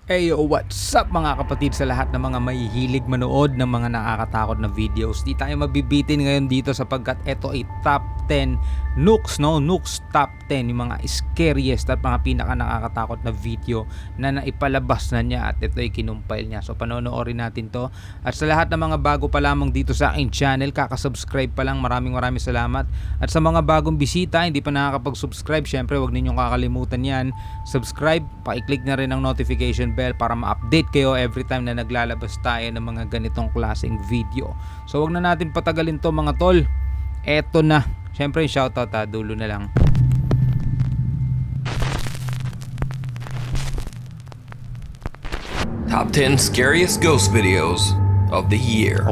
Heyo, what's up mga kapatid sa lahat ng mga mahihilig manood ng mga nakakatakot na videos. Di tayo mabibitin ngayon dito sapagkat ito ay top 10 Nukes, no? Nukes top 10, yung mga scariest at mga pinaka nakakatakot na video na naipalabas na niya at ito ay kinumpile niya. So panonoorin natin to. At sa lahat ng mga bago pa lamang dito sa aking channel, kakasubscribe pa lang, maraming salamat. At sa mga bagong bisita, hindi pa nakakapag-subscribe, syempre wag ninyong kakalimutan yan. Subscribe, pakiclick na rin ang notification bell para ma-update kayo every time na naglalabas tayo ng mga ganitong klaseng video. So wag na natin patagalin to mga tol. Eto na. Syempre shoutout dulo na lang. Top 10 scariest ghost videos of the year.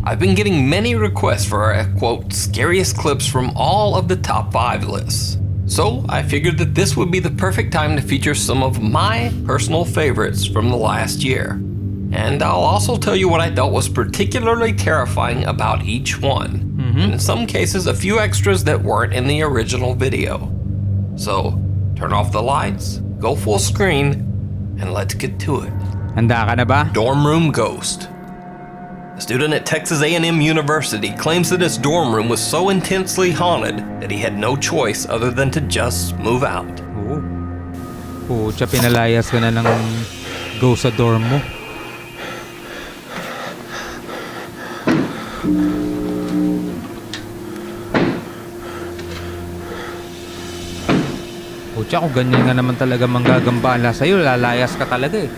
I've been getting many requests for quote scariest clips from all of the top 5 lists. So I figured that this would be the perfect time to feature some of my personal favorites from the last year. And I'll also tell you what I thought was particularly terrifying about each one. And in some cases, a few extras that weren't in the original video. So turn off the lights, go full screen, and let's get to it. Handa ka na ba? Dorm room ghost. A student at Texas A&M University claims that his dorm room was so intensely haunted that he had no choice other than to just move out. Pucha, pinalayas ka na ng ghost sa dorm mo. Pucha, kung ganyan nga naman talaga manggagambala sa'yo, lalayas ka talaga eh.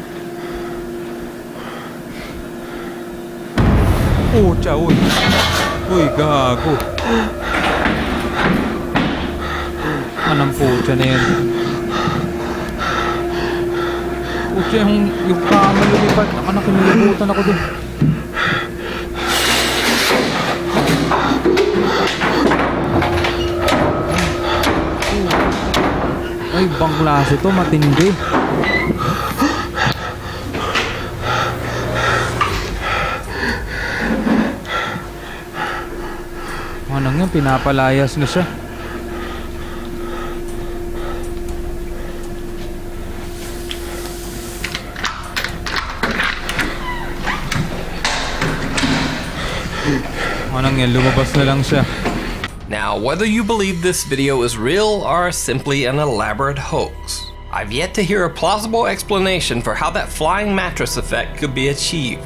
Pucha, uy. Uy, gago. Anong pucha na yan? Pucha, yung kama lumipad. Nakinilabutan ako dun. Ay, ibang klase to, matindi. Anong yun, pinapalayas na siya. Anong yan, lumabas na lang siya. Now, whether you believe this video is real or simply an elaborate hoax, I've yet to hear a plausible explanation for how that flying mattress effect could be achieved.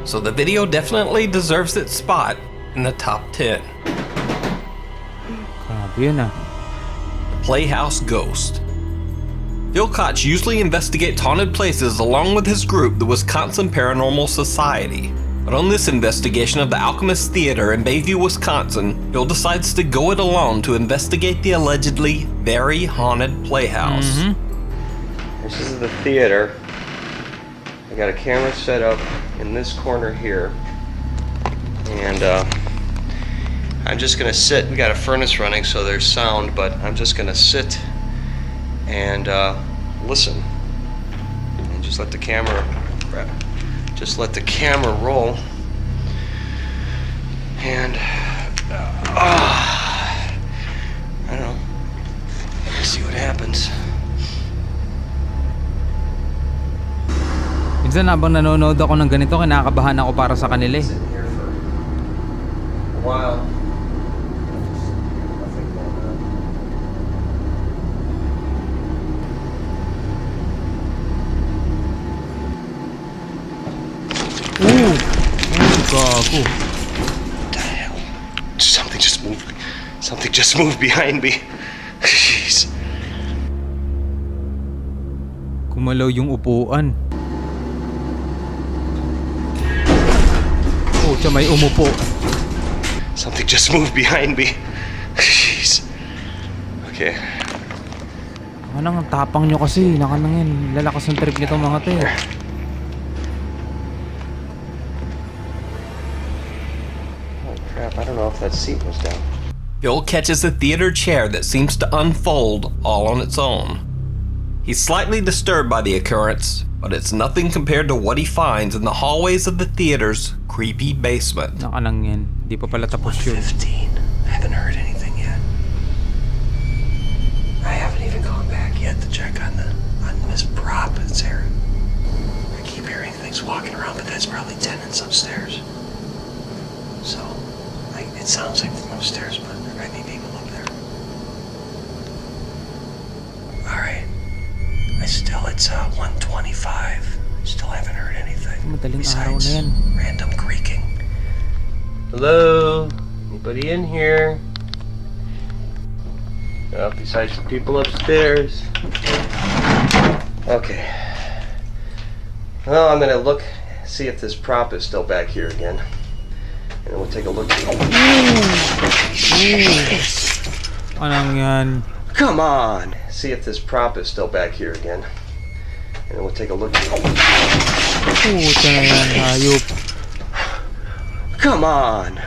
So the video definitely deserves its spot in the top 10. Grabe yun ah. Playhouse Ghost. Bill Koch usually investigates haunted places along with his group, the Wisconsin Paranormal Society. But on this investigation of the Alchemist Theater in Bayview, Wisconsin, Bill decides to go it alone to investigate the allegedly very haunted playhouse. This is the theater. I got a camera set up in this corner here. And I'm just gonna sit. We got a furnace running so there's sound, but I'm just gonna sit and listen. And just let the camera roll. And I don't know. Let's see what happens. Minsan habang nanonood ako ng ganito, kinakabahan ako para sa kanila eh. Sitting here for a while. Ooh! Gago. What the hell? Something just moved. Something just moved behind me. Jeez. Kumalaw yung upuan. Pucha, may umupo. Something just moved behind me. Jeez. Okay. Anong tapang nyo kasi, nakanangin. Lalakas ng trip nitong mga te. Oh crap, I don't know if that seat was down. Bill catches a theater chair that seems to unfold all on its own. He's slightly disturbed by the occurrence, but it's nothing compared to what he finds in the hallways of the theater's creepy basement. Nakanangin. Di pa pala tapos yun. 1:15. I haven't heard anything yet. I haven't even gone back yet to check on this prop that's there. It's 1:25. Still haven't heard anything. Madaling araw na yan. Random creaking. Hello? Anybody in here? Besides the people upstairs. Okay. Well, I'm gonna look, see if this prop is still back here again. And we'll take a look. Anong yan? Come on! See if this prop is still back here again. And we'll take a look. Puta na yan, hayop. Come on!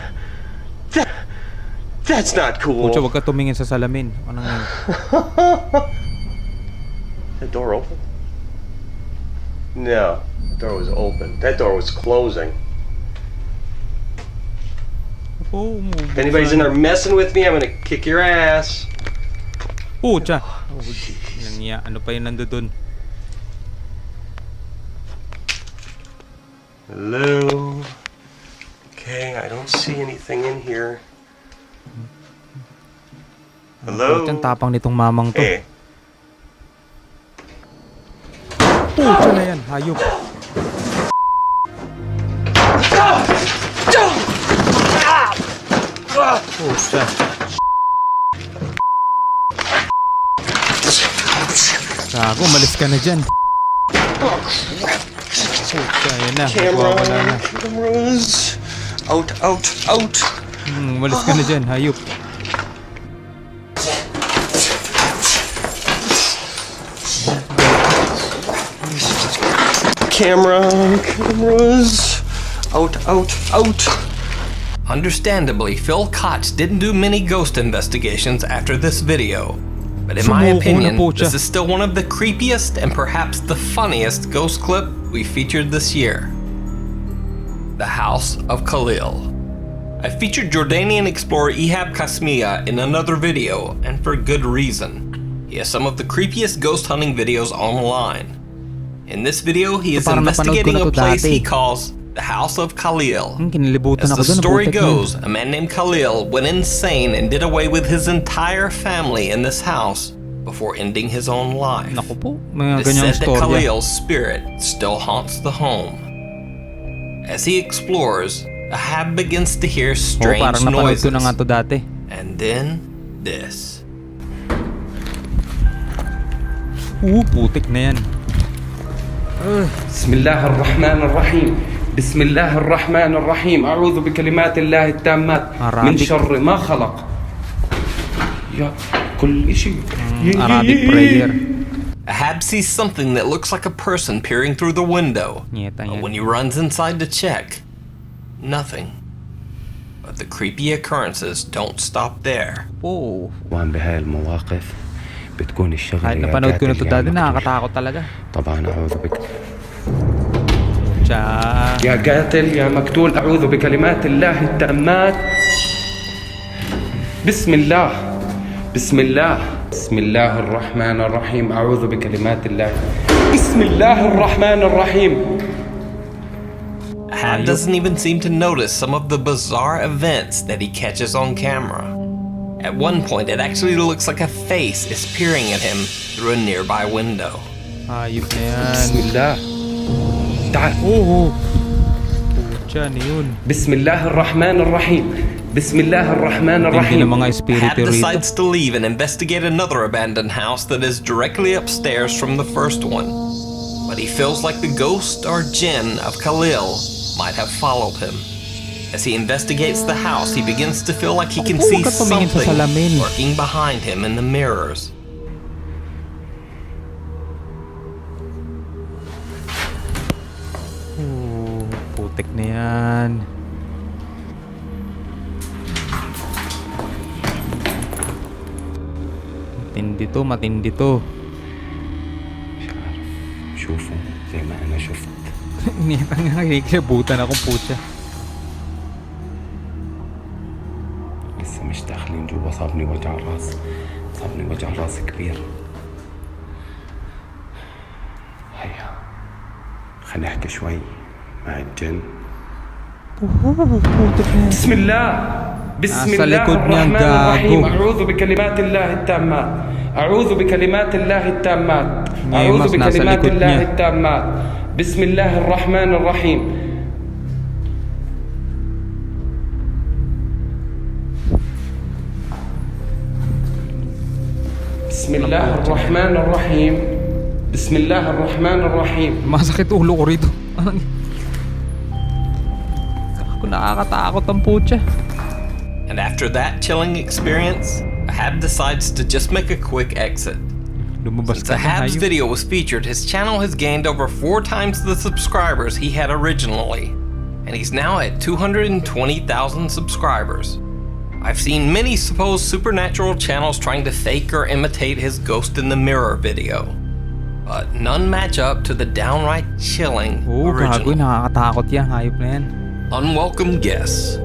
That's not cool. Pucha, wag ka tumingin sa salamin. Anong yan? The door open? No, the door was open. That door was closing. Oh, If anybody's in there messing with me, I'm gonna kick your ass. Pucha. Ano pa yun nando dun? Hello? Okay, I don't see anything in here. Hello? Pucha, ang tapang nitong mamang to. Hey. Pucha na yan, hayop. Pucha. Gago, malis ka na dyan. Pucha, yan na. Nagwawala na. Cameras. Out. Malis ka na dyan, hayop. Cameras. Out. Understandably, Phil Kotz didn't do many ghost investigations after this video. But in my Sumuko na opinion, po siya. this is still one of the creepiest and perhaps the funniest ghost clip we featured this year. The House of Khalil. I featured Jordanian explorer Ihab Kasmia in another video, and for good reason. He has some of the creepiest ghost hunting videos online. In this video, he is Parang napanood ko investigating na a to place dati. he calls the House of Khalil. Kinilibutan As ako the dun. story naputik na. goes, a man named Khalil went insane and did away with his entire family in this house before ending his own life. Naku po, mga It is ganyang said that storya. Khalil's spirit still haunts the home. As he explores, Ahab begins to hear strange Parang napanood ko noises. na nga to dati. And then, this. Putik na yan. بسم الله الرحمن الرحيم بسم الله الرحمن الرحيم أعوذ بكلمات الله التامات من شر ما خلق يا كل شيء Arabic prayer. Ahab sees something that looks like a person peering through the window. Nyeta But yan. when he runs inside to check, nothing. But the creepy occurrences don't stop there. Oh. وان بهاي المواقف بتكون الشغلة Kahit يا napanood ko na قاتل to يا dati, مقتول. nakakatakot talaga. طبعا أعوذ بك Tsa. يا قاتل يا مقتول أعوذ بكلمات الله التامات بسم الله بسم الله بسم الله الرحمن الرحيم أعوذ بكلمات الله بسم الله الرحمن الرحيم Ahab doesn't even seem to notice some of the bizarre events that he catches on camera. At one point, it actually looks like a face is peering at him through a nearby window. Ayop na yan. بسم الله تعال Oo. Pucha, ano yun? بسم الله الرحمن الرحيم بسم الله الرحمن Hindi الرحيم ng mga Ahab espiritu rito. decides to leave and investigate another abandoned house that is directly upstairs from the first one. But he feels like the ghost or jinn of Khalil might have followed him. As he investigates the house, he begins to feel like he can Huwag see ka tumingin sa something salamin. lurking behind him in the mirrors. Putik na yan. Matindi to. شوفوا زي ما أنا شفت Nita nga, kikibutan akong pucha. لسه مش داخلين جوا صابني وجع راس صابني وجع راس كبير هيا خلينا نحكي شوي مع الجن بسم الله بسم Nasa الله likod niya, الرحمن gago. الرحيم أعوذ بكلمات الله التامات أعوذ بكلمات الله التامات أعوذ mas nasa بكلمات likod الله niya. التامات بسم الله الرحمن الرحيم بسم الله الرحمن الرحيم بسم الله الرحمن الرحيم. Masakit ulo ko rito. Ako nakakatakot ang putya. And after that chilling experience, Ahab decides to just make a quick exit. Lumabas Since ka na Ahab's hayop. video was featured, his channel has gained over 4 times the subscribers he had originally, and he's now at 220,000 subscribers. I've seen many supposed supernatural channels trying to fake or imitate his ghost in the mirror video, but none match up to the downright chilling Oo, gago. original. Nakakatakot yan. Hayop na yan. Unwelcome guests.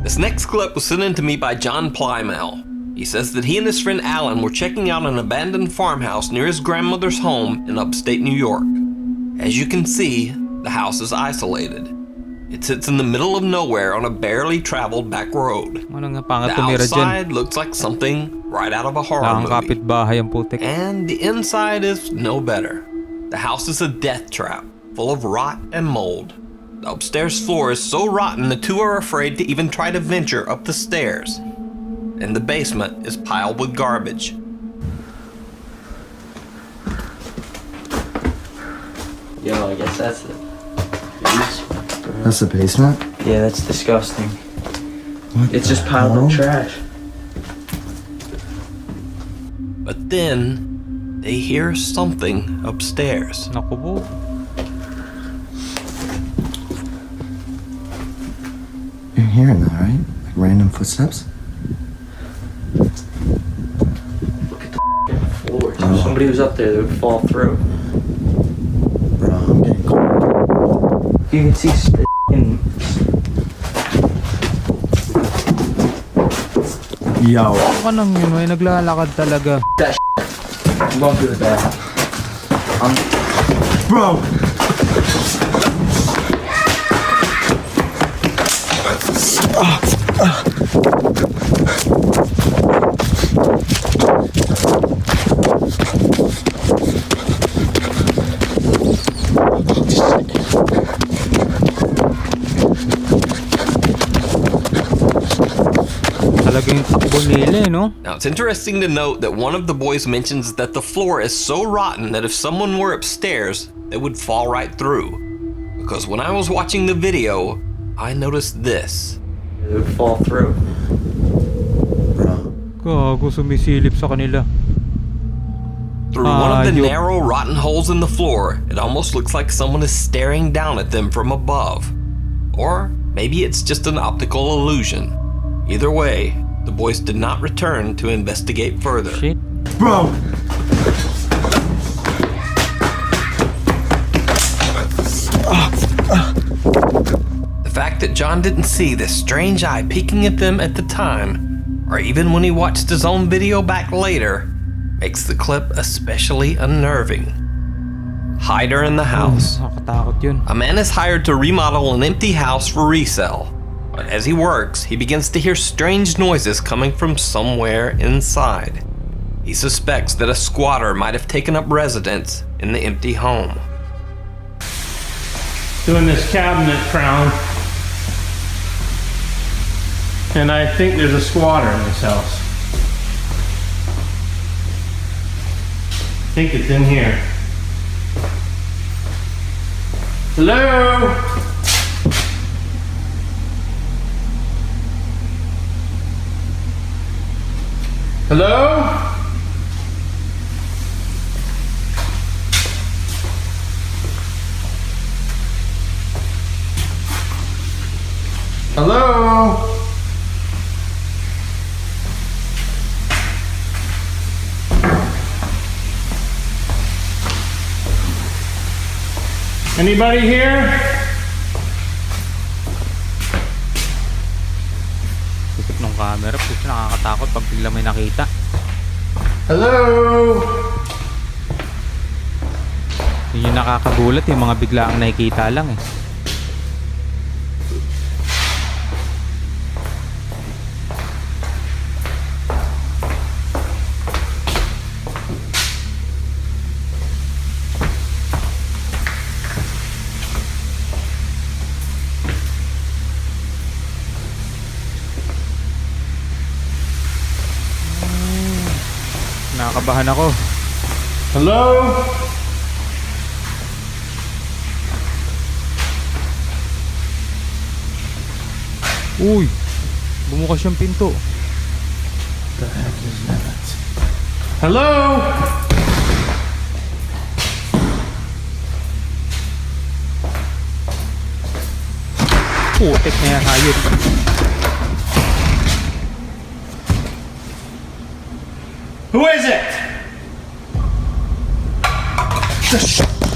This next clip was sent in to me by John Plymell. He says that he and his friend Alan were checking out an abandoned farmhouse near his grandmother's home in upstate New York. As you can see, the house is isolated. It sits in the middle of nowhere on a barely traveled back road. Ano nga pangat The tumira dyan? outside looks like something right out of a horror Lang movie. kapitbahay ang putik. And the inside is no better. The house is a death trap, full of rot and mold. The upstairs floor is so rotten the two are afraid to even try to venture up the stairs. And the basement is piled with garbage. Yo, I guess that's the That's the basement? Yeah, that's disgusting. What It's the just piled hell? up trash. But then, they hear something upstairs. Naku po. You're hearing that, right? Like random footsteps? Floor. If somebody was up there, they would fall through. Bro, I'm getting cold. You can see Yo. Ano nang yun? May naglalakad talaga. I'm going through the bathroom. Bro! Talagang takbo nila eh, no? Now, it's interesting to note that one of the boys mentions that the floor is so rotten that if someone were upstairs, they would fall right through. Because when I was watching the video, I noticed this. They would fall through. Bro. Gago, sumisilip sa kanila. Through one of the Ayop. narrow, rotten holes in the floor, it almost looks like someone is staring down at them from above. Or maybe it's just an optical illusion. Either way, the boys did not return to investigate further. Shit. Bro! The fact that John didn't see this strange eye peeking at them at the time, or even when he watched his own video back later, makes the clip especially unnerving. Hider in the house. Nakakatakot yun. A man is hired to remodel an empty house for resale. But as he works, he begins to hear strange noises coming from somewhere inside. He suspects that a squatter might have taken up residence in the empty home. Doing this cabinet crown, and I think there's a squatter in this house. I think it's in here. Hello? Hello? Hello? Anybody here? Tukot ng camera. Puso nakakatakot pag bigla may nakita. Hello? Yun yung nakakagulat. Yung mga biglaang nakikita lang eh. Nakabahan ako. Hello? Uy! Bumukas yung pinto. Hello? Putik na yan, hayop. Who is it?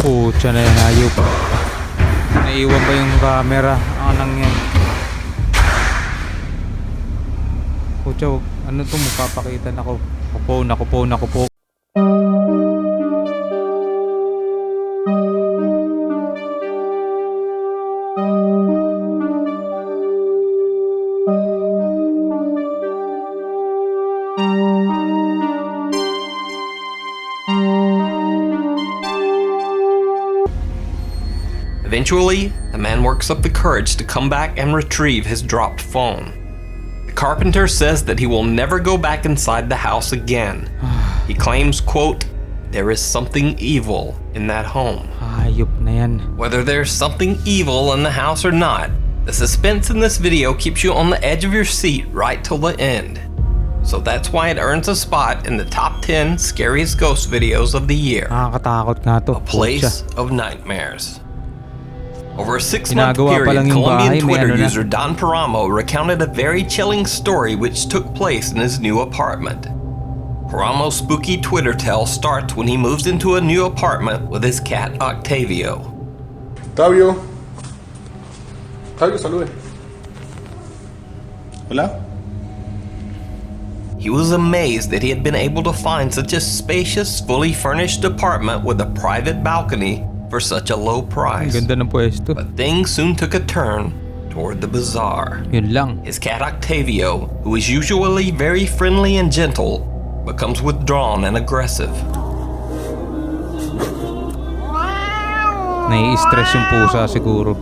Putya na yan, hayop. Naiwan ba yung camera? Anang yan. Putya, ano to, magpapakita na ako. Naku po. Eventually, the man works up the courage to come back and retrieve his dropped phone. The carpenter says that he will never go back inside the house again. He claims, quote, "There is something evil in that home." Hayop na yan. Whether there's something evil in the house or not, the suspense in this video keeps you on the edge of your seat right till the end. So that's why it earns a spot in the top 10 scariest ghost videos of the year. Nakakatakot nga to. A place of nightmares. Over a 6-month Ginagawa pa period, lang yung Colombian bahay, may Twitter ano na. user Don Paramo recounted a very chilling story which took place in his new apartment. Paramo's spooky Twitter tale starts when he moves into a new apartment with his cat Octavio. Octavio, salude. Hola. He was amazed that he had been able to find such a spacious, fully furnished apartment with a private balcony for such a low Ang price. ganda ng pwesto. But things soon took a turn toward the bizarre. Yun lang. His cat Octavio, who is usually very friendly and gentle, becomes withdrawn and aggressive. Nai-stress yung pusa siguro.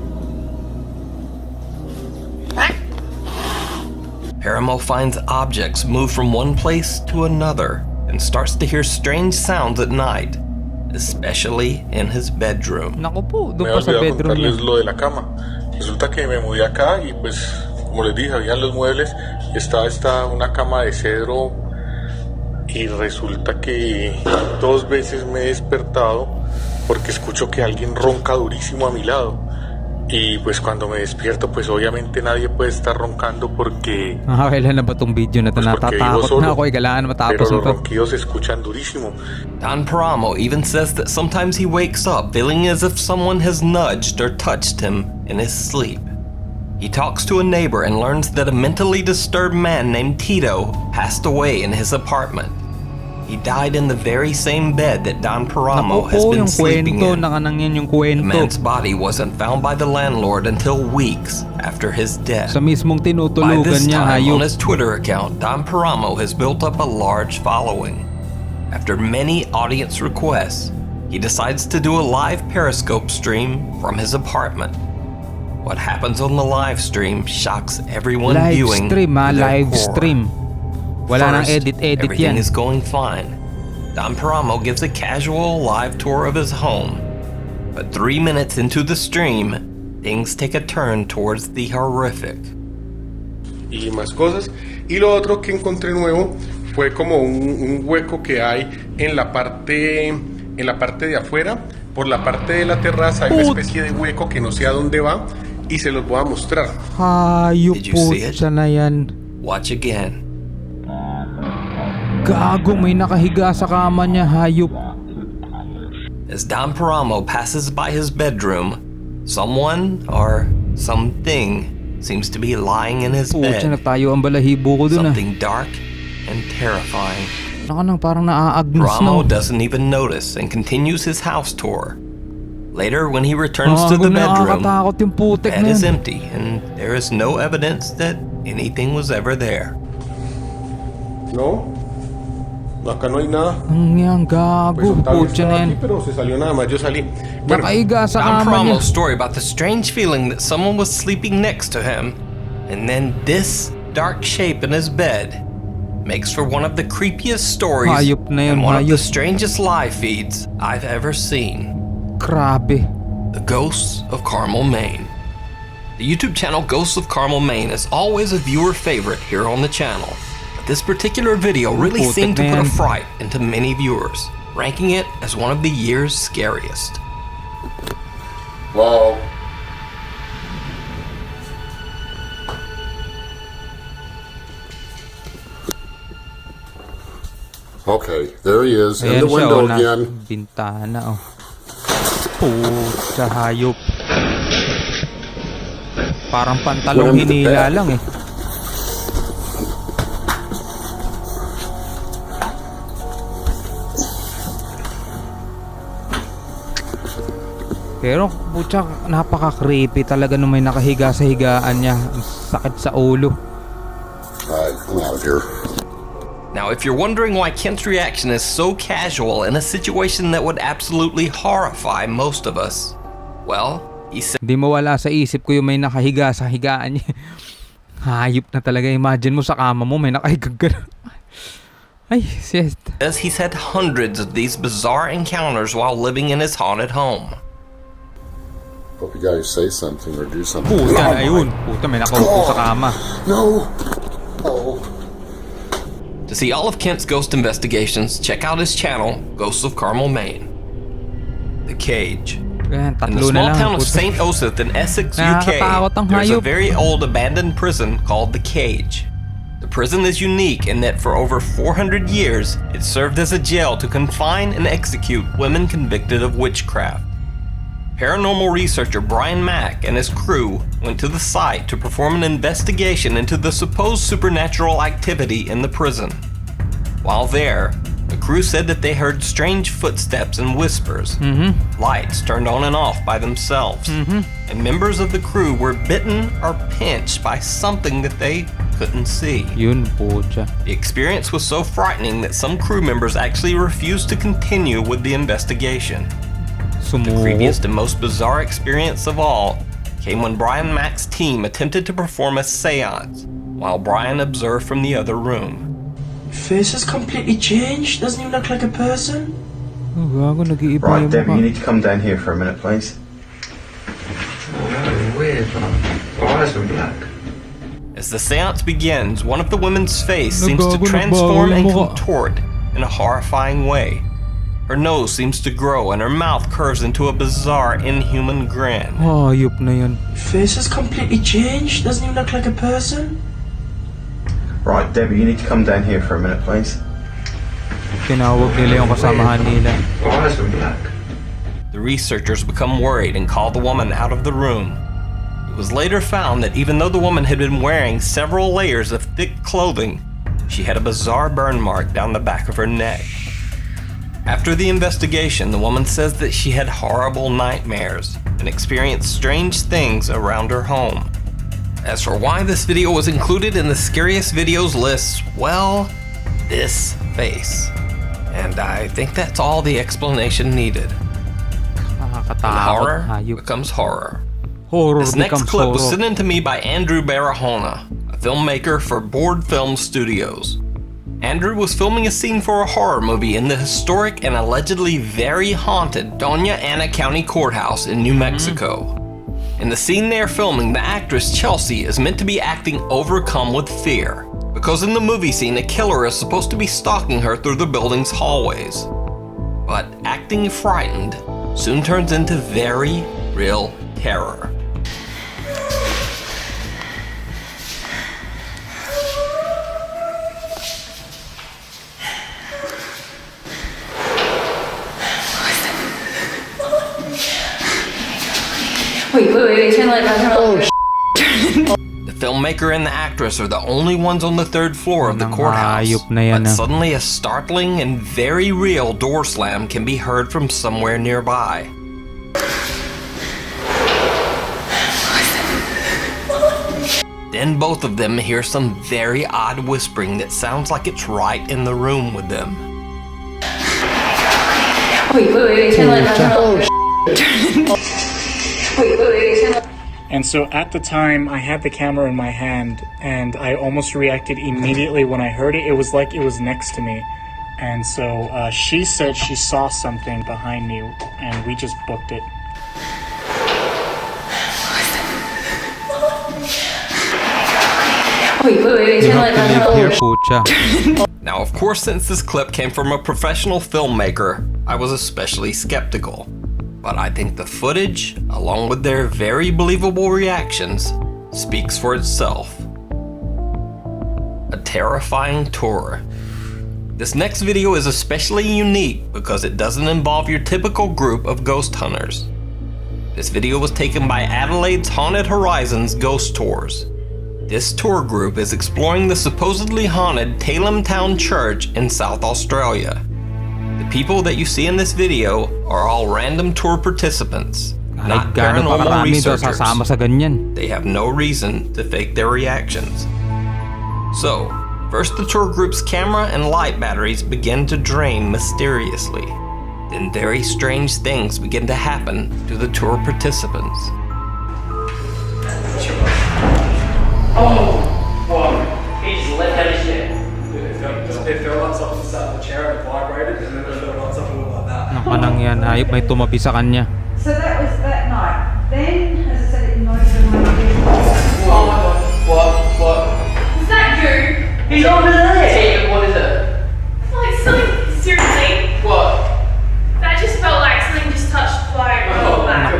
Paramo finds objects move from one place to another and starts to hear strange sounds at night, especially in his bedroom. Naku po, Me doon he pa sa olvidado bedroom niya. contarles lo de la cama. Resulta que me mudé acá y pues, como les dije, habían los muebles y estaba una cama de cedro y resulta que 2 veces me he despertado porque escucho que alguien ronca durísimo a mi lado. Y pues cuando me despierto, pues obviamente nadie puede estar roncando porque... Kailan na ba tong video na to? Pues porque vivo Natatakot solo. na ako. Kailangan Pero matapos los na to. ronquidos se escuchan durísimo. Don Paramo even says that sometimes he wakes up feeling as if someone has nudged or touched him in his sleep. He talks to a neighbor and learns that a mentally disturbed man named Tito passed away in his apartment. He died in the very same bed that Don Paramo Naku has po, been yung sleeping kwento. in. Nakanang yan yung The kwento. man's body wasn't found by the landlord until weeks after his death. Sa mismong By tinutulugan this niya, time, hayop. on his Twitter account, Don Paramo has built up a large following. After many audience requests, he decides to do a live Periscope stream from his apartment. What happens on the live stream shocks everyone Live viewing stream, to their live core. stream. Wala nang First, edit everything yan. is going fine. Don Paramo gives a casual live tour of his home, but 3 minutes into the stream, things take a turn towards the horrific. Y más cosas. Y lo otro que encontré nuevo fue como un hueco que hay en la parte de afuera. Por la parte de la terraza hay una especie de hueco que no sé a dónde va y se los voy a mostrar. Hayop Did you po see it? siya na yan. Watch again. Gago, may nakahiga sa kama niya, hayop. As Don Paramo passes by his bedroom, someone or something seems to be lying in his Pucha, bed. nagtayo ang balahibo ko dun ah. Something dark and terrifying. Nakanang parang naaagnos Paramo na. doesn't even notice and continues his house tour. Later, when he returns to Gago, the bedroom, nakakatakot yung the putik bed na is yan. empty and there is no evidence that anything was ever there. ¿No? Acá no hay nada. Ang yan, Pues gago, Octavio pucha na estaba yan. aquí, pero se salió nada más. Yo salí. Bueno, Nakahiga sa Don kama niya. Paramo's story about the strange feeling that someone was sleeping next to him, and then this dark shape in his bed. makes for one of the creepiest stories Hayop na yun, and one of the hayop. strangest live feeds I've ever seen. Grabe. The Ghosts of Carmel Maine. The YouTube channel Ghosts of Carmel Maine is always a viewer favorite here on the channel. But this particular video really Putik seemed to na put a yan. fright into many viewers, ranking it as one of the year's scariest. Hello? Okay, there he is, in Ayan the siya, window oh, again. bintana, oh. Pucha, hayop. Parang pantalong Wala hinila bed. lang eh. Pero pucha, napaka-creepy talaga nung may nakahiga sa higaan niya. Ang sakit sa ulo. Alright, I'm out of here. Now, if you're wondering why Kent's reaction is so casual in a situation that would absolutely horrify most of us, well, he said Di mawala sa isip ko yung may nakahiga sa higaan niya. Hayop na talaga. Imagine mo sa kama mo may nakahigang gano'n. Ay, sis. he's had hundreds of these bizarre encounters while living in his haunted home. Hope you guys say something or do something. Puta, ayun. Puta, may nakaupo sa kama. No! Oh. To see all of Kent's ghost investigations, check out his channel, Ghosts of Carmel Maine. The Cage. Ayan, In the tatlo na small lang. town of Puta. St. Osith in Essex, Nakakatakot ang UK, there's a hayop. very old abandoned prison called The Cage. The prison is unique in that for over 400 years, it served as a jail to confine and execute women convicted of witchcraft. Paranormal researcher Brian Mack and his crew went to the site to perform an investigation into the supposed supernatural activity in the prison. While there, the crew said that they heard strange footsteps and whispers. Lights turned on and off by themselves. And members of the crew were bitten or pinched by something that they couldn't see. Yun, pucha. The experience was so frightening that some crew members actually refused to continue with the investigation. The Sumuko. creepiest and most bizarre experience of all came when Brian Mack's team attempted to perform a seance while Brian observed from the other room. Face has completely changed. Doesn't even look like a person. Oh, gago, nag-iiba Right, yung Debbie, mukha. you need to come down here for a minute, please. Weird, man. Eyes are black. As the seance begins, one of the women's face seems to Nagbago, transform and nagbago yung mukha. contort in a horrifying way. Her nose seems to grow and her mouth curves into a bizarre, inhuman grin. Hayop na yan. Face has completely changed. Doesn't even look like a person. Right, Debbie, you need to come down here for a minute, please. Tinawag nila yung kasamahan nila. Eyes are black. The researchers become worried and call the woman out of the room. It was later found that even though the woman had been wearing several layers of thick clothing, she had a bizarre burn mark down the back of her neck. After the investigation, the woman says that she had horrible nightmares and experienced strange things around her home. As for why this video was included in the scariest videos list, well, this face. And I think that's all the explanation needed. And Nakakatakot. horror Hayop. becomes horror. Horror This next becomes clip was horror. sent in to me by Andrew Barahona, a filmmaker for Board Film Studios. Andrew was filming a scene for a horror movie in the historic and allegedly very haunted Doña Ana County Courthouse in New Mexico. In the scene they are filming, the actress Chelsea is meant to be acting overcome with fear, because in the movie scene a killer is supposed to be stalking her through the building's hallways. But acting frightened soon turns into very real terror. Wait, turn the light on, turn the light on. The filmmaker and the actress are the only ones on the third floor of the Nang courthouse. hayop na yan, But ah. suddenly a startling and very real door slam can be heard from somewhere nearby. Then both of them hear some very odd whispering that sounds like it's right in the room with them. Wait, turn the light on, turn the light on. Wait, turn the light And so at the time, I had the camera in my hand, and I almost reacted immediately when I heard it. It was like it was next to me. And so she said she saw something behind me, and we just booked it. Now, of course, since this clip came from a professional filmmaker, I was especially skeptical. But I think the footage, along with their very believable reactions, speaks for itself. A terrifying tour. This next video is especially unique because it doesn't involve your typical group of ghost hunters. This video was taken by Adelaide's Haunted Horizons Ghost Tours. This tour group is exploring the supposedly haunted Tailem Town Church in South Australia. The people that you see in this video are all random tour participants, not paranormal researchers. They have no reason to fake their reactions. So, first the tour group's camera and light batteries begin to drain mysteriously. Then very strange things begin to happen to the tour participants. Oh, whoa. He just let out his shit. It felt like something sat on the chair and it vibrated, and then it felt like something like that. Nakanang yan, hayop may tumabi sa kanya. So that was that night. Then, as I said, it noised in my ear. Oh my god. What? Is that you? He's over there! Hey, what is it? Like something, seriously? What? That just felt like something just touched my back.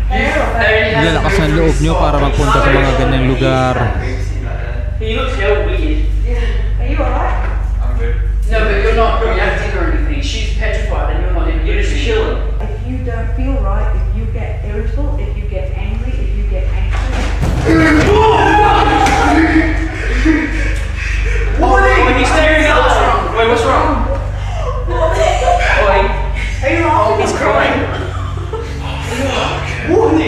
Ilan lakas ng loob nyo para magpunta sa mga ganyang lugar. He looks hell weird. Are you alright? I'm good. No, but you're not reacting or anything. She's petrified and you're not even. You're just chilling. If you don't feel right, if you get irritable, if you get angry, if you get anxious. What? He's staring at us. Wait, what's wrong? Oi. Are you wrong? Oh, he's crying.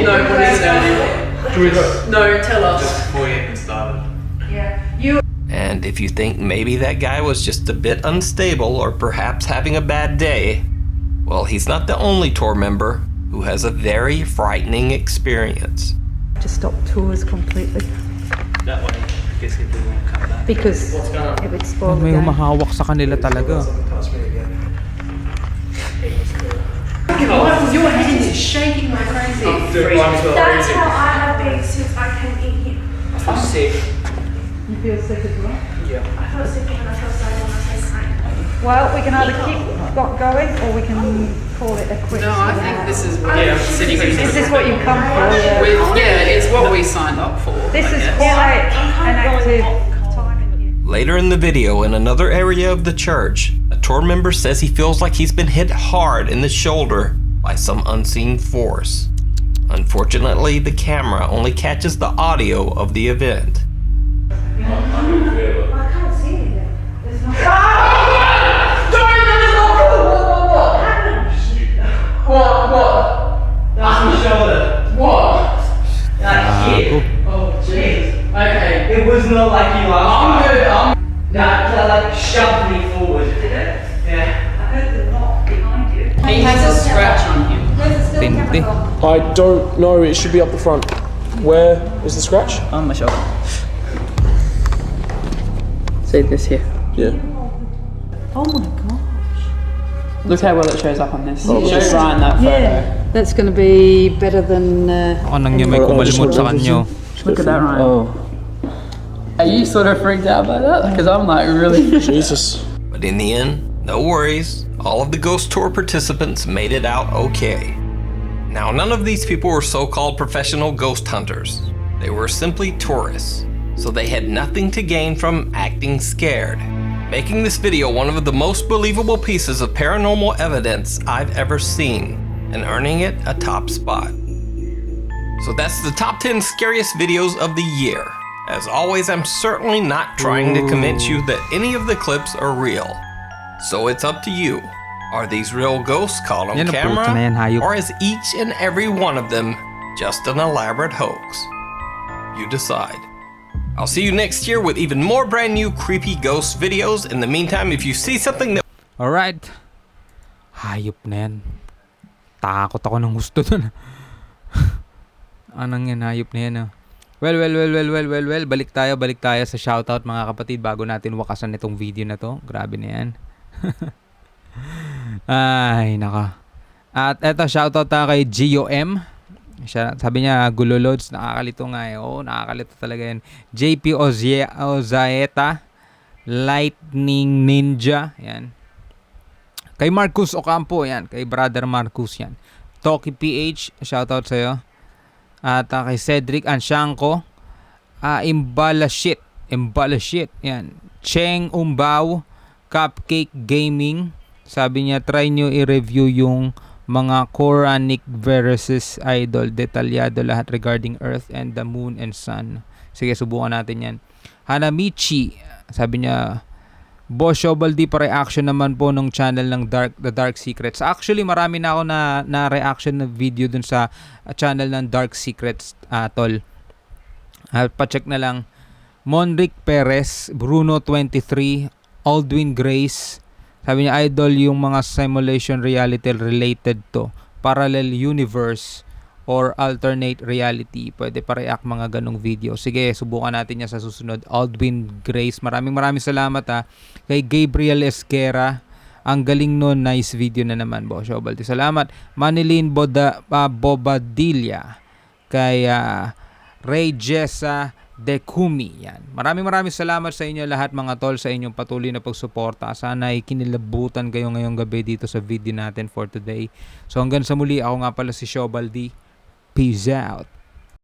No, what is it? No, tell us. Just before you even started. Yeah. You. And if you think maybe that guy was just a bit unstable or perhaps having a bad day, well, he's not the only tour member who has a very frightening experience. To stop tours completely. That way, I guess people won't come back. Because it would spoil the May game. humahawak sa kanila talaga. Your hand is shaking like crazy. That's how I have been since I came in here. I'm sick. You feel sick as well? Yeah. I felt sick and I felt sad when I was crying. Well, we can either keep going or we can call it a quit. No, I think this is what This is what you've come for. Yeah, it's what we signed up for. This is quite an active time in here. Later in the video, in another area of the church, a tour member says he feels like he's been hit hard in the shoulder by some unseen force. Unfortunately, the camera only catches the audio of the event. I can't see anything. There's no. What? That's my shoulder. What? That's it. Oh, jeez. Okay. It was not like you laughed. I'm good. That like shoved me forward. Did it? Yeah. I heard the knock behind you. He has a scratch on him. Tindi. I don't know. It should be up the front. Where is the scratch? On my shoulder. See this here? Yeah. Oh my gosh. Look how well it shows up on this. Oh, Show Ryan that photo. Yeah, that's going to be better than. Anong niya may kumalimot sa kanyo. Look at that, Ryan. Oh. Are you sort of freaked out by that? Because I'm like really. Jesus. But in the end, no worries. All of the ghost tour participants made it out okay. Now, none of these people were so-called professional ghost hunters. They were simply tourists, so they had nothing to gain from acting scared, making this video one of the most believable pieces of paranormal evidence I've ever seen, and earning it a top spot. So that's the top 10 scariest videos of the year. As always, I'm certainly not trying to convince you that any of the clips are real. So it's up to you. Are these real ghosts caught on camera? Or is each and every one of them just an elaborate hoax? You decide. I'll see you next year with even more brand new creepy ghost videos. In the meantime, if you see something that... Alright. Hayop na yan. Takot ako ng gusto dun. Anong yan, hayop na yan, ah. Well, balik tayo sa shoutout mga kapatid bago natin wakasan itong video na to. Grabe na yan. Ay, naka. At eto, shoutout tayo kay GOM. Sabi niya, Gulolods, nakakalito nga eh. Oo, nakakalito talaga yan. JP Ozaeta, Lightning Ninja, yan. Kay Marcus Ocampo, yan. Kay Brother Marcus, yan. Toki PH, shoutout sa'yo. At kay Cedric Anshanko, Imbala shit, yan. Cheng Umbaw, Cupcake Gaming, sabi niya, try nyo i-review yung mga Quranic verses, idol, detalyado lahat regarding Earth and the Moon and Sun. Sige, subukan natin yan. Hanamichi, sabi niya, Boss Shobaldi, pa-reaction naman po nung channel ng The Dark Secrets. Actually, marami na ako na reaction na video dun sa channel ng Dark Secrets, tol. Pa-check na lang. Monric Perez, Bruno 23, Aldwin Grace. Sabi niya, idol, yung mga simulation reality related to parallel universe or alternate reality. Pwede pa-react mga ganong video. Sige, subukan natin yan sa susunod. Aldwin Grace, maraming salamat ha. Kay Gabriel Esquera, ang galing nun, nice video na naman, Boss Shobaldi. Salamat. Manilyn Bobadilla, kay Ray Jessa Dekumi, yan. Maraming salamat sa inyo lahat mga tol sa inyong patuloy na pagsuporta. Sana ay kinilabutan kayo ngayong gabi dito sa video natin for today. So hanggang sa muli, ako nga pala si Shobaldi. Peace out.